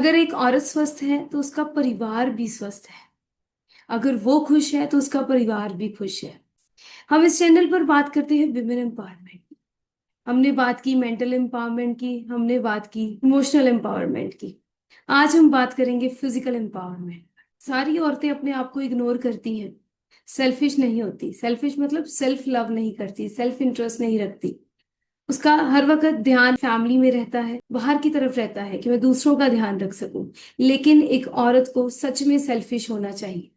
अगर एक औरत स्वस्थ है तो उसका परिवार भी स्वस्थ है। अगर वो खुश है तो उसका परिवार भी खुश है। हम इस चैनल पर बात करते हैं विमेन एम्पावरमेंट। हमने बात की मेंटल एम्पावरमेंट की, हमने बात की इमोशनल एम्पावरमेंट की। आज हम बात करेंगे फिजिकल एम्पावरमेंट। सारी औरतें अपने आप को इग्नोर करती हैं, सेल्फिश नहीं होती। सेल्फिश मतलब सेल्फ लव नहीं करती, सेल्फ इंटरेस्ट नहीं रखती। उसका हर वक्त ध्यान फैमिली में रहता है, बाहर की तरफ रहता है कि मैं दूसरों का ध्यान रख सकूं। लेकिन एक औरत को सच में सेल्फिश होना चाहिए।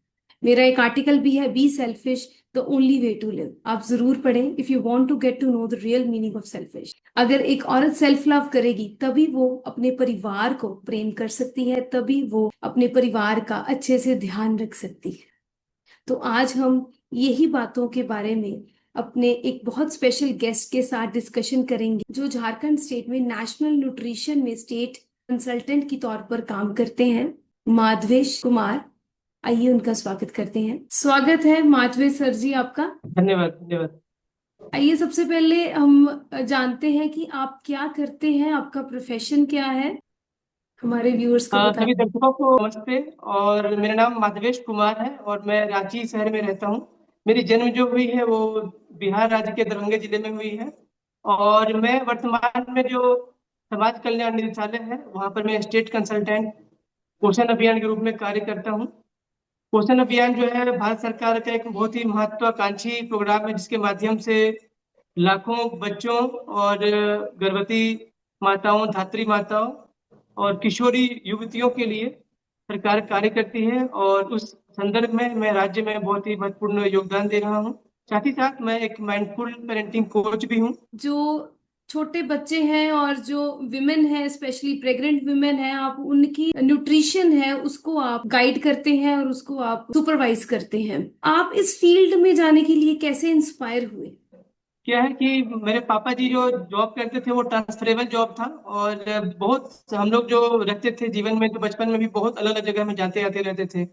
मेरा एक आर्टिकल भी है, be selfish the only way to live. आप जरूर पढ़ें if you want to get to know the real meaning of selfish. अगर एक औरत सेल्फ लव करेगी तभी वो अपने परिवार को प्रेम कर सकती है, तभी वो अपने परिवार का अच्छे से ध्यान रख सकती है। तो आज हम यही बातों के बारे में अपने एक बहुत स्पेशल गेस्ट के साथ डिस्कशन करेंगे, जो झारखंड स्टेट में नेशनल न्यूट्रिशन में स्टेट कंसल्टेंट के तौर पर काम करते हैं, माधवेश कुमार। आइए उनका स्वागत करते हैं। स्वागत है माधवेश सर जी आपका। धन्यवाद धन्यवाद। आइए सबसे पहले हम जानते हैं कि आप क्या करते हैं, आपका प्रोफेशन क्या है, हमारे व्यूअर्स को बता। सभी दर्शकों को नमस्ते। और मेरा नाम माधवेश कुमार है और मैं रांची शहर में रहता हूँ। मेरी जन्म जो हुई है वो बिहार राज्य के दरभंगा जिले में हुई है। और मैं वर्तमान में जो समाज कल्याण निदेशालय है वहाँ पर मैं स्टेट कंसल्टेंट पोषण अभियान के रूप में कार्य करता हूँ। पोषण अभियान जो है भारत सरकार का एक बहुत ही महत्वाकांक्षी प्रोग्राम है, जिसके माध्यम से लाखों बच्चों और गर्भवती माताओं, धात्री माताओं और किशोरी युवतियों के लिए सरकार कार्य करती है। और उस संदर्भ में मैं राज्य में बहुत ही महत्वपूर्ण योगदान दे रहा हूँ। साथ ही साथ मैं एक माइंडफुल पेरेंटिंग कोच भी हूँ। जो छोटे बच्चे हैं और जो विमेन है, स्पेशली प्रेग्नेंट विमेन है, आप उनकी न्यूट्रिशन है उसको आप गाइड करते हैं और उसको आप सुपरवाइज करते हैं। आप इस फील्ड में जाने के लिए कैसे इंस्पायर हुए? क्या है कि मेरे पापा जी जो जॉब करते थे वो ट्रांसफरेबल जॉब था। और बहुत हम लोग जो रहते थे जीवन में, तो बचपन में भी बहुत अलग अलग जगह में जाते आते रहते थे।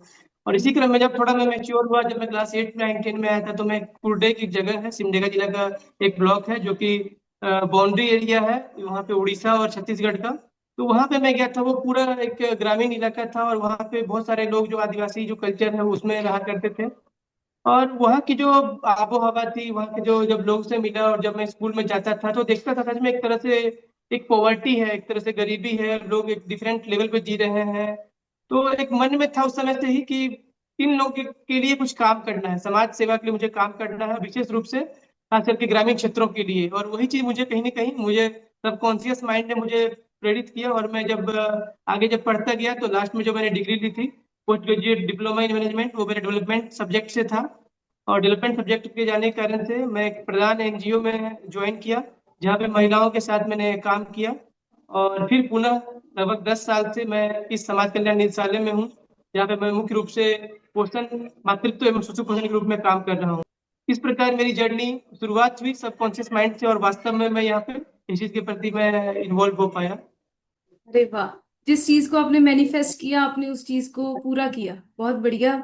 और इसी क्रम में जब थोड़ा मैं मैच्योर हुआ, जब मैं क्लास 8 9 10 में आया था, तो मैं कुर्डे की जगह है, सिमडेगा जिला का एक ब्लॉक है जो कि बाउंड्री एरिया है वहाँ पे उड़ीसा और छत्तीसगढ़ का। तो वहाँ पे मैं गया था। वो पूरा एक ग्रामीण इलाका था और वहाँ पे बहुत सारे लोग जो आदिवासी जो कल्चर है उसमें रहा करते थे। और वहाँ की जो आबो हवा थी, वहाँ के जो जब लोग से मिला और जब मैं स्कूल में जाता था तो देखता था सच में एक तरह से एक पॉवर्टी है, एक तरह से गरीबी है, लोग एक डिफरेंट लेवल पे जी रहे हैं। तो एक मन में था उस समय से ही कि इन लोगों के लिए कुछ काम करना है, समाज सेवा के लिए मुझे काम करना है, विशेष रूप से खास करके ग्रामीण क्षेत्रों के लिए। और वही चीज मुझे कहीं ना कहीं मुझे सबकॉन्शियस माइंड ने मुझे प्रेरित किया। और मैं जब आगे जब पढ़ता गया तो लास्ट में जो मैंने डिग्री ली थी, post graduate diploma in management, वो मेरे डेवलपमेंट सब्जेक्ट से था। और डेवलपमेंट सब्जेक्ट के जाने के कारण से मैं एक प्रधान एनजीओ में ज्वाइन किया, जहाँ पे महिलाओं के साथ मैंने काम किया। और फिर पुनः लगभग 10 साल से मैं इस समाज कल्याण निदेशालय में हूँ, जहाँ पे मैं मुख्य रूप से पोषण, मातृत्व एवं शिशु पोषण के रूप में काम कर रहा हूँ। इस प्रकार मेरी जर्नी शुरुआत हुई सबकॉन्शियस माइंड से, और वास्तव में मैं यहाँ पे इस चीज के प्रति मैं इन्वॉल्व हो पाया। अरे वाह, जिस चीज को आपने मैनिफेस्ट किया आपने उस चीज को पूरा किया, बहुत बढ़िया।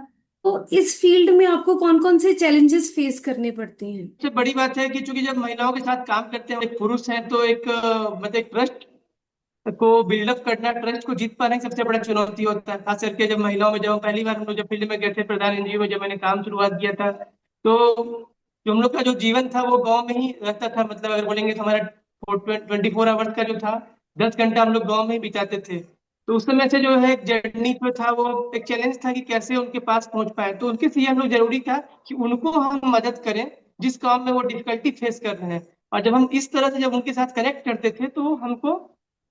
तो इस फील्ड में आपको कौन कौन से चैलेंजेस फेस करने पड़ते हैं? सबसे बड़ी बात है कि चूंकि जब महिलाओं के साथ काम करते हैं, एक पुरुष हैं, तो एक मतलब एक ट्रस्ट को बिल्डअप करना, ट्रस्ट को जीत पाना ही सबसे बड़ा चुनौती होता है। खास करके जब महिलाओं में, जब हम पहली बार हम लोग जब फील्ड में गए थे प्रधान एनजीओ में, जब मैंने काम शुरुआत किया था, तो जो हम लोग का जो जीवन था वो गांव में ही रहता था। मतलब अगर बोलेंगे तो हमारा 24 आवर्स का जो था, 10 घंटा हम लोग गाँव में ही बिताते थे। तो उस समय से जो है जर्नी जो था वो एक चैलेंज था कि कैसे उनके पास पहुंच पाए। तो उनके लिए हम लोग जरूरी था कि उनको हम मदद करें जिस काम में वो डिफिकल्टी फेस कर रहे हैं। और जब हम इस तरह से जब उनके साथ कनेक्ट करते थे तो हमको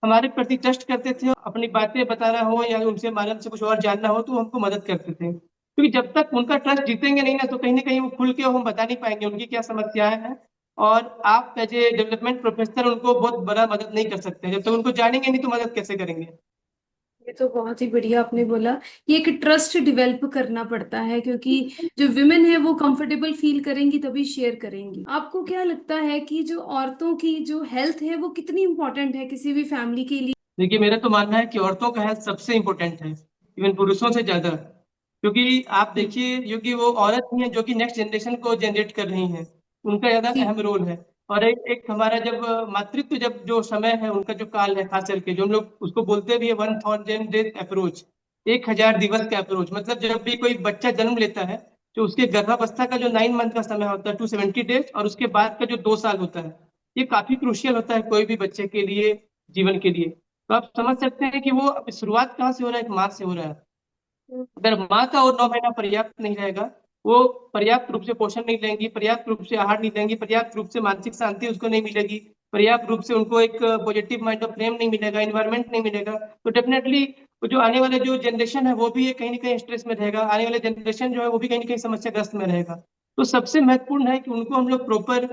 हमारे प्रति ट्रस्ट करते थे। अपनी बातें बताना हो या उनसे मालूम से कुछ और जानना हो तो वो हमको मदद करते थे, क्योंकि जब तक उनका ट्रस्ट जीतेंगे नहीं ना, तो कहीं ना कहीं वो खुल के हम बता नहीं पाएंगे उनकी क्या समस्याएं हैं। और आप एज ए डेवलपमेंट प्रोफेसर उनको बहुत बड़ा मदद नहीं कर सकते जब तक उनको जानेंगे नहीं, तो मदद कैसे करेंगे। ये तो बहुत ही बढ़िया आपने बोला। ये एक ट्रस्ट डेवलप करना पड़ता है, क्योंकि जो विमेन है वो कंफर्टेबल फील करेंगी तभी शेयर करेंगी। आपको क्या लगता है कि जो औरतों की जो हेल्थ है वो कितनी इंपॉर्टेंट है किसी भी फैमिली के लिए? देखिए, मेरा तो मानना है कि औरतों का हेल्थ सबसे इम्पोर्टेंट है, इवन पुरुषों से ज्यादा। क्योंकि आप देखिए, क्योंकि वो औरत ही है जो कि नेक्स्ट जनरेशन को जनरेट कर रही हैं, उनका ज्यादा जी। अहम रोल है। और एक हमारा जब मातृत्व जब जो समय है उनका जो काल है खास करके जो हम लोग उसको बोलते भी है 1000 डेज अप्रोच, 1000 दिवस का अप्रोच। मतलब जब भी कोई बच्चा जन्म लेता है तो उसके गर्भावस्था का जो 9 मंथ का समय होता है 270 डेज, और उसके बाद का जो 2 साल होता है ये काफी क्रूशियल होता है कोई भी बच्चे के लिए, जीवन के लिए। तो आप समझ सकते हैं कि वो शुरुआत कहाँ से हो रहा है, एक माँ से हो रहा है। अगर माँ का और 9 महीना पर्याप्त नहीं रहेगा, वो पर्याप्त रूप से पोषण नहीं लेंगी, पर्याप्त रूप से आहार नहीं लेंगी, पर्याप्त रूप से मानसिक शांति उसको नहीं मिलेगी, पर्याप्त रूप से उनको एक पॉजिटिव माइंड ऑफ फ्रेम नहीं मिलेगा, इन्वायरमेंट नहीं मिलेगा, तो डेफिनेटली जो आने वाले जो जनरेशन है वो भी कहीं ना कहीं स्ट्रेस में रहेगा, आने वाले जनरेशन जो है वो भी कहीं ना कहीं समस्याग्रस्त में रहेगा। तो सबसे महत्वपूर्ण है कि उनको हम लोग प्रॉपर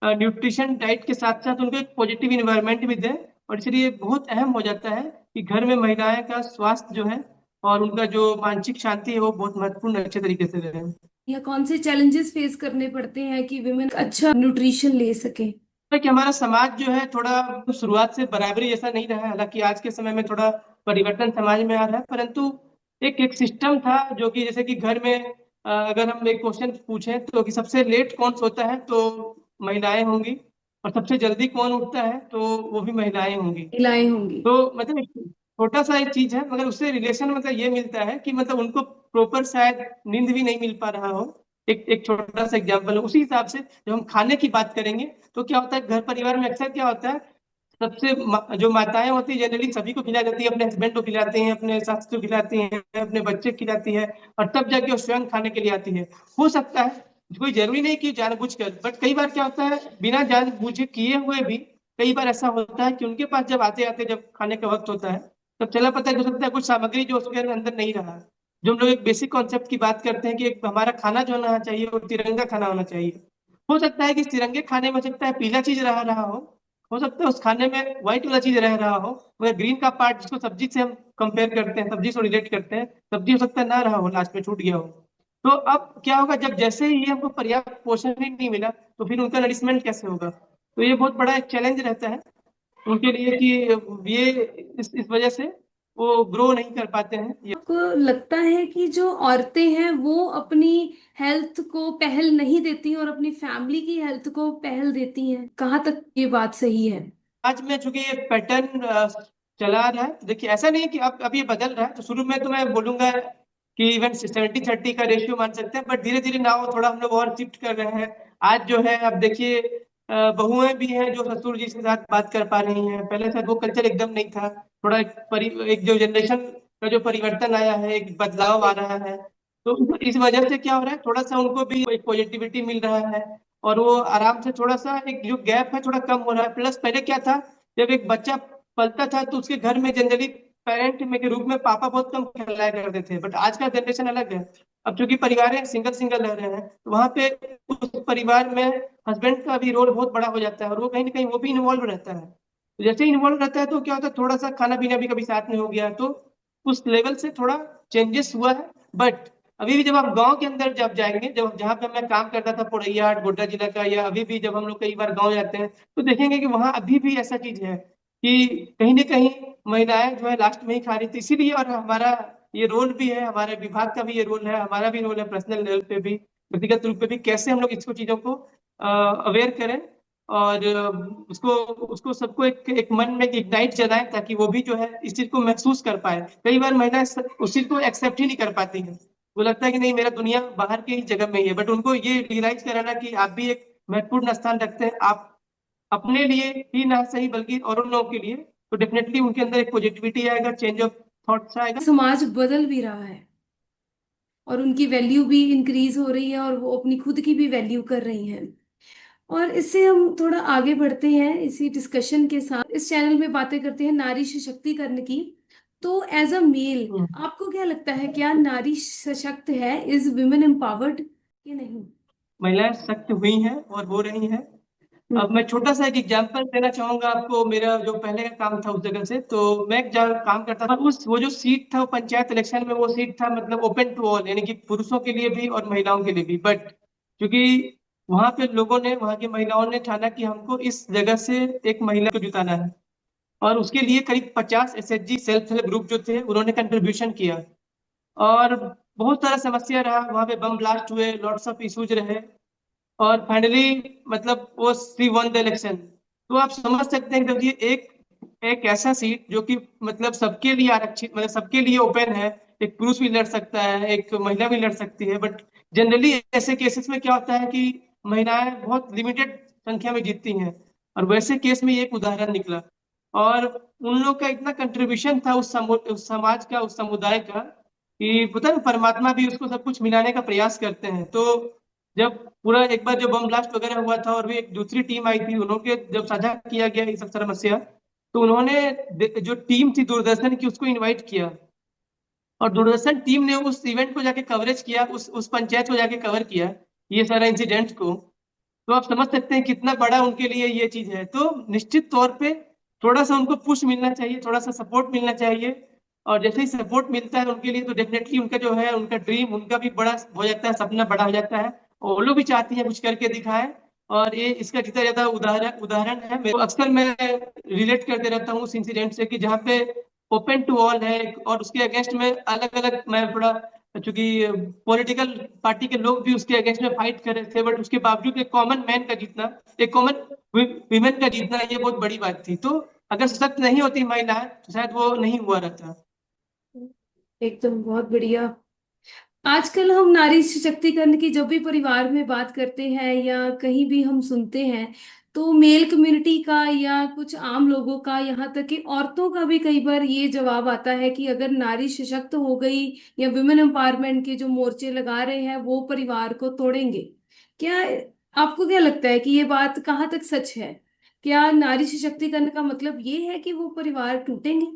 न्यूट्रिशन डाइट के साथ साथ उनको एक पॉजिटिव इन्वायरमेंट भी दें। और इसलिए बहुत अहम हो जाता है कि घर में महिलाएं का स्वास्थ्य जो है और उनका जो मानसिक शांति है वो बहुत महत्वपूर्ण अच्छे तरीके से रहे। या कौन से चैलेंजेस फेस करने पड़ते हैं कि विमेन अच्छा न्यूट्रिशन ले सके? कि हमारा समाज जो है थोड़ा शुरुआत से बराबरी जैसा नहीं रहा है, हालांकि आज के समय में थोड़ा परिवर्तन समाज में आ रहा है, परंतु एक सिस्टम था जो कि जैसे कि घर में अगर हम एक क्वेश्चन पूछें तो कि सबसे लेट कौन सोता है तो महिलाएं होंगी, और सबसे जल्दी कौन उठता है तो वो भी महिलाएं होंगी। महिलाएं होंगी। तो मतलब एक छोटा सा एक चीज है, मगर उससे रिलेशन मतलब ये मिलता है कि मतलब उनको प्रॉपर शायद नींद भी नहीं मिल पा रहा हो। एक छोटा सा एग्जांपल है उसी हिसाब से जब हम खाने की बात करेंगे तो क्या होता है घर परिवार में अक्सर क्या होता है, सबसे जो माताएं होती है जनरली सभी को खिला जाती है, अपने हस्बैंड को खिलाती हैं, अपने सास को खिलाती हैं, अपने बच्चे को खिलाती है, और तब जाके वो स्वयं खाने के लिए आती है। हो सकता है, कोई जरूरी नहीं कि जानबूझकर, बट कई बार क्या होता है बिना जानबूझ किए हुए भी कई बार ऐसा होता है कि उनके पास जब आते आते जब खाने का वक्त होता है तब चला पता है हो सकता है कुछ सामग्री जो उसके अंदर नहीं रहा। जो हम लोग एक बेसिक कॉन्सेप्ट की बात करते हैं कि एक हमारा खाना जो होना चाहिए वो तिरंगा खाना होना चाहिए। हो सकता है कि इस तिरंगे खाने में हो सकता है पीला चीज रहा रहा हो सकता है उस खाने में व्हाइट वाला चीज रह रहा हो, मगर ग्रीन का पार्ट जिसको सब्जी से हम कंपेयर करते हैं, सब्जी से रिलेट करते हैं, सब्जी हो सकता है ना रहा हो, लास्ट में छूट गया हो। तो अब क्या होगा जब जैसे ही ये हमको पर्याप्त पोषण ही नहीं मिला तो फिर उनका नरिशमेंट कैसे होगा। तो ये बहुत बड़ा एक चैलेंज रहता है उनके लिए कि ये इस वजह से वो ग्रो नहीं कर पाते हैं ये। आपको लगता है कि जो औरतें हैं वो अपनी हेल्थ को पहल नहीं देती और अपनी फैमिली की हेल्थ को पहल देती हैं, कहाँ तक ये बात सही है? आज में चूंकि ये पैटर्न चला रहा है, तो देखिए ऐसा नहीं है कि अब ये बदल रहा है, तो शुरू में तो मैं बोलूंगा कि इवन 70-30 का रेशियो मान सकते हैं, बट धीरे धीरे नाव थोड़ा हम लोग और शिफ्ट कर रहे हैं। आज जो है अब देखिए बहुएं भी हैं जो ससुर जी के साथ बात कर पा रही हैं, पहले शायद वो कल्चर एकदम नहीं था। थोड़ा एक जो जनरेशन का जो परिवर्तन आया है, एक बदलाव आ रहा है, तो इस वजह से क्या हो रहा है थोड़ा सा उनको भी एक पॉजिटिविटी मिल रहा है, और वो आराम से थोड़ा सा एक जो गैप है थोड़ा कम हो रहा है। प्लस पहले क्या था, जब एक बच्चा पलता था तो उसके घर में जनरली पेरेंट में के रूप में पापा बहुत कम खिलाया करते थे, बट आज का जनरेशन अलग है। अब चूंकि परिवार है सिंगल सिंगल रह रहे हैं तो वहां पे उस परिवार में हस्बैंड का भी रोल बहुत बड़ा हो जाता है, और वो कहीं ना कहीं वो भी इन्वॉल्व रहता है। तो जैसे ही इन्वॉल्व रहता है तो क्या होता है थोड़ा सा खाना पीना भी कभी साथ में हो गया, तो उस लेवल से थोड़ा चेंजेस हुआ है। बट अभी भी जब आप गांव के अंदर जब जाएंगे, जब जहाँ पे मैं काम करता था पोड़ैया गोड्डा जिला का, या अभी भी जब हम लोग कई बार गांव जाते हैं तो देखेंगे कि वहां अभी भी ऐसा चीज है कि कहीं ना कहीं महिलाएं जो है लास्ट में ही खा रही थी। इसीलिए और हमारा ये रोल भी है, हमारे विभाग का भी ये रोल है, हमारा भी रोल है पर्सनल लेवल पे भी, व्यक्तिगत रूप पे भी, कैसे हम लोग इसको चीजों को अवेयर करें, और उसको उसको सबको एक मन में इग्नाइट जलाएं ताकि वो भी जो है इस चीज को महसूस कर पाए। कई बार महिलाएं उस चीज को एक्सेप्ट ही नहीं कर पाती हैं, वो लगता है कि नहीं मेरा दुनिया बाहर की ही जगह में ही है, बट उनको ये रियलाइज कराना कि आप भी एक महत्वपूर्ण स्थान रखते हैं, आप अपने लिए ही ना सही बल्कि और लोगों के लिए, तो डेफिनेटली उनके अंदर एक पॉजिटिविटी आएगा, चेंज ऑफ थॉट्स आएगा। समाज बदल भी रहा है और उनकी वैल्यू भी इंक्रीज हो रही है और वो अपनी खुद की भी वैल्यू कर रही हैं। और इससे हम थोड़ा आगे बढ़ते हैं इसी डिस्कशन के साथ, इस चैनल में बातें करते हैं नारी सशक्तिकरण की। तो एज अ मेल हम्म। आपको क्या लगता है, क्या नारी सशक्त है? इज वुमेन एम्पावर्ड कि नहीं? महिलाएं सख्त हुई हैं और हो रही हैं। अब मैं छोटा सा एक एग्जांपल देना चाहूंगा आपको, मेरा जो पहले का काम था उस जगह से, तो मैं जहाँ काम करता था उस वो जो सीट था वो पंचायत इलेक्शन में वो सीट था मतलब ओपन टू ऑल, यानी कि पुरुषों के लिए भी और महिलाओं के लिए भी। बट क्योंकि वहां पे लोगों ने, वहां की महिलाओं ने ठाना कि हमको इस जगह से एक महिला को जिताना है, और उसके लिए करीब 50 एसएचजी सेल्फ हेल्प ग्रुप जो थे उन्होंने कंट्रीब्यूशन किया। और बहुत सारा समस्या रहा वहां पे, बम ब्लास्ट हुए, लॉट्स ऑफ इश्यूज रहे, और फाइनली मतलब वो शी वन द इलेक्शन। तो आप समझ सकते हैं कि देखिए एक एक ऐसा सीट जो कि मतलब सबके लिए आरक्षित, मतलब सबके लिए ओपन है। एक पुरुष भी लड़ सकता है, एक महिला भी लड़ सकती है, बट जनरली ऐसे केसेस में क्या होता है कि महिलाएं बहुत लिमिटेड संख्या में जीतती हैं। और वैसे केस में ये एक उदाहरण निकला। और उन लोग का इतना कंट्रीब्यूशन था उस समाज का, उस समुदाय का, कि पता है परमात्मा भी उसको सब कुछ मिलाने का प्रयास करते हैं। तो जब पूरा एक बार जो बम ब्लास्ट वगैरह हुआ था और भी एक दूसरी टीम आई थी, उन्होंने जब साझा किया गया ये सब समस्या, तो उन्होंने जो टीम थी दूरदर्शन की उसको इनवाइट किया। और दूरदर्शन टीम ने उस इवेंट को जाके कवरेज किया, उस पंचायत को जाके कवर किया ये सारा इंसिडेंट को। तो आप समझ सकते हैं कितना बड़ा उनके लिए ये चीज है। तो निश्चित तौर पे थोड़ा सा उनको पुश मिलना चाहिए, थोड़ा सा सपोर्ट मिलना चाहिए। और जैसे ही सपोर्ट मिलता है उनके लिए, तो डेफिनेटली उनका जो है, उनका ड्रीम उनका भी बड़ा हो जाता है, सपना बड़ा हो जाता है। और वो लोग भी चाहती हैं कुछ करके दिखाए। और ये इसका जितना ज्यादा उदाहरण उदाहरण है, मैं अक्सर मैं रिलेट करते रहता हूँ उस इंसिडेंट से, कि जहाँ पे ओपन टू ऑल है और उसके अगेंस्ट में अलग अलग, मैं थोड़ा चूंकि पॉलिटिकल पार्टी के लोग भी उसके अगेंस्ट में फाइट कर रहे थे, बट उसके बावजूद एक कॉमन मैन का जीतना, एक कॉमन विमेन का जीतना, ये बहुत बड़ी बात थी। तो अगर सशक्त नहीं होती महिला तो शायद वो नहीं हुआ रहता। एकदम बहुत बढ़िया। आजकल हम नारी सशक्तिकरण की जब भी परिवार में बात करते हैं या कहीं भी हम सुनते हैं, तो मेल कम्युनिटी का या कुछ आम लोगों का, यहाँ तक कि औरतों का भी कई बार ये जवाब आता है कि अगर नारी सशक्त हो गई या वुमेन एम्पावरमेंट के जो मोर्चे लगा रहे हैं वो परिवार को तोड़ेंगे। क्या आपको क्या लगता है कि ये बात कहाँ तक सच है? क्या नारी सशक्तिकरण का मतलब ये है कि वो परिवार टूटेंगे?